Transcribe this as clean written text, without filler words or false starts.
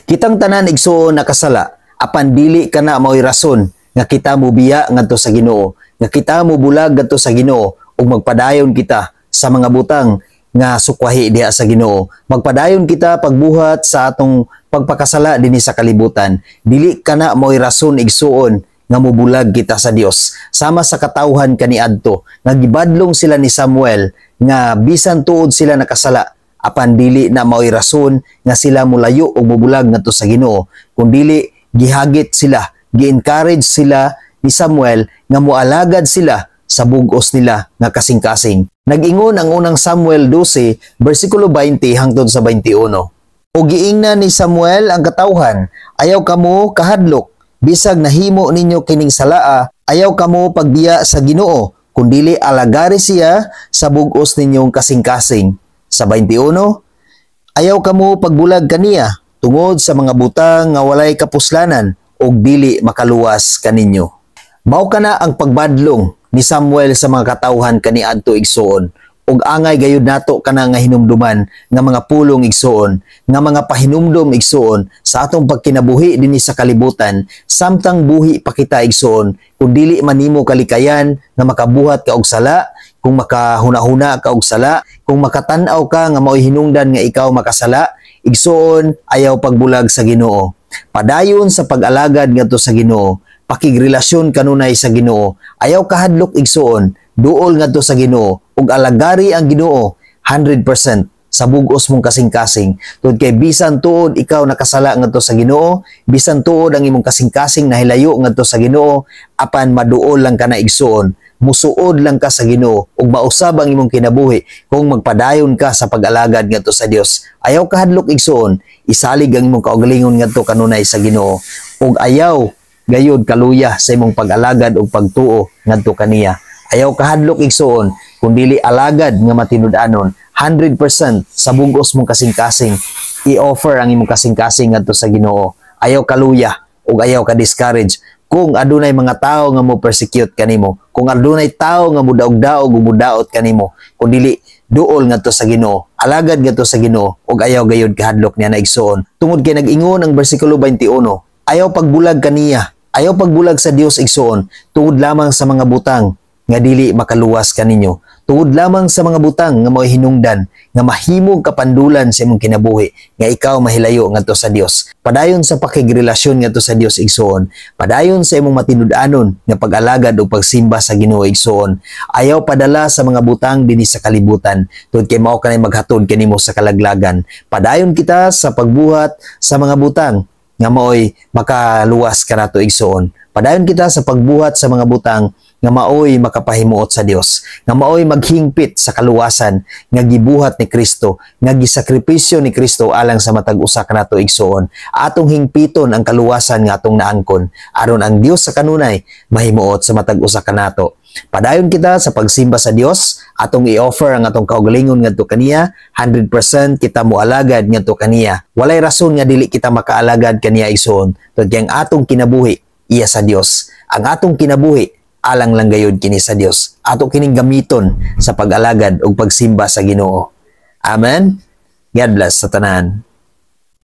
Kitang tanan igsuon nakasala, apan dili kana mao'y rason nga kita mubiya ngadto sa Ginoo, nga kita mubulag ngadto sa Ginoo ug magpadayon kita sa mga butang nga sukwahi diha sa Ginoo. Magpadayon kita pagbuhat sa atong pagpakasala dinhi sa kalibutan. Dili kana mao'y rason igsuon nga mubulag kita sa Dios. Sama sa katawhan kaniadto nga gibadlong sila ni Samuel nga bisan tuod sila nakasala, apan dili na mao'y rason nga sila mulayo o mubulag ngadto sa Ginoo, kundili gihagit sila, gi-encourage sila ni Samuel nga moalagad sila sa bug-os nila nga kasing-kasing. Nag-ingon ang unang Samuel 12 bersikulo 20 hangtod sa 21. O giingnan ni Samuel ang katawhan, ayaw kamo kahadlok, bisag nahimo ninyo kining salaa, ayaw kamo pagbiya sa Ginoo, kundili alagari siya sa bug-os ninyong kasing-kasing. Sa 21, ayaw kamo pagbulag kaniya tungod sa mga butang nga walay kapuslanan o dili makaluwas kaninyo. Mao kana ang pagbadlong ni Samuel sa mga katawhan kaniadto igsuon, ug angay gayud nato kana nga hinumduman nga mga pulong igsuon, nga mga pahinumdom igsuon sa atong pagkinabuhi dinhi sa kalibutan, samtang buhi pa kita igsuon, kung dili man nimo kalikayan nga makabuhat ka og sala, kung makahuna-huna ka og sala, kung makatan-aw ka nga mao'y hinungdan nga ikaw makasala, igsuon ayaw pagbulag sa Ginoo. Padayon sa pag-alagad ngadto sa Ginoo, pakigrelasyon kanunay sa Ginoo, ayaw kahadlok igsuon, duol ngadto sa Ginoo ug alagari ang Ginoo 100% sa bug-os mong kasing-kasing. Tungod kay bisan tuod ikaw nakasala ngadto sa Ginoo, bisan tuod ang imong kasing-kasing nahilayo ngadto sa Ginoo, apan maduol lang ka na igsuon, musuod lang ka sa Ginoo ug mausab ang imong kinabuhi kung magpadayon ka sa pag-alagad ngadto sa Dios. Ayaw kahadlok igsuon, isalig ang imong kaugalingon ngadto kanunay sa Ginoo ug ayaw gayud kaluya sa imong pag-alagad ug pagtuo ngadto kaniya. Ayaw kahadlok igsuon, kundili alagad nga matinud-anon 100% sa bug-os mong kasing-kasing, i-offer ang imong kasing-kasing ngadto sa Ginoo. Ayaw kaluya ug ayaw ka discourage kung adunay mga tao nga mo persecute kanimo, kung adunay tao nga mudaog-daog ug mudaot kanimo, kung dili duol ngadto sa Ginoo, alagad ngadto sa Ginoo ug ayaw gayud kahadlok niya na igsuon. Tungod kay nag-ingon ang bersikulo 21, ayaw pagbulag kaniya, ayaw pagbulag sa Dios igsuon, tungod lamang sa mga butang nga dili makaluwas kaninyo, tungod lamang sa mga butang nga mao'y hinungdan nga mahimong kapandulan sa imong kinabuhi nga ikaw mahilayo ngadto sa Dios. Padayon sa pakigrelasyon ngadto sa Dios igsuon, padayon sa imong matinud-anon nga pag-alagad o pagsimba sa Ginoo igsuon. Ayaw padala sa mga butang dinhi sa kalibutan, tungod kay mao kanay maghatod kanimo sa kalaglagan. Padayon kita sa pagbuhat sa mga butang nga mao'y makaluwas kanato igsuon. Padayon kita sa pagbuhat sa mga butang nga maoy makapahimuot sa Dios, nga maoy maghingpit sa kaluwasan nga gibuhat ni Kristo, nga gisakripisyo ni Kristo alang sa matag usa kanato igsuon. Atong hingpiton ang kaluwasan nga atong naangkon aron ang Dios sa kanunay mahimuot sa matag usa kanato. Padayon kita sa pagsimba sa Dios, atong i-offer ang atong kaugalingon ngadto kaniya, 100% kita moalagad ngadto kaniya. Walay rason nga dili kita makaalagad kaniya igsuon, tungod kay ang atong kinabuhi iya sa Dios. Ang atong kinabuhi alang lang gayud kini sa Dios. Ato kining gamiton sa pag-alagad ug pagsimba sa Ginoo. Amen. God bless sa tanan.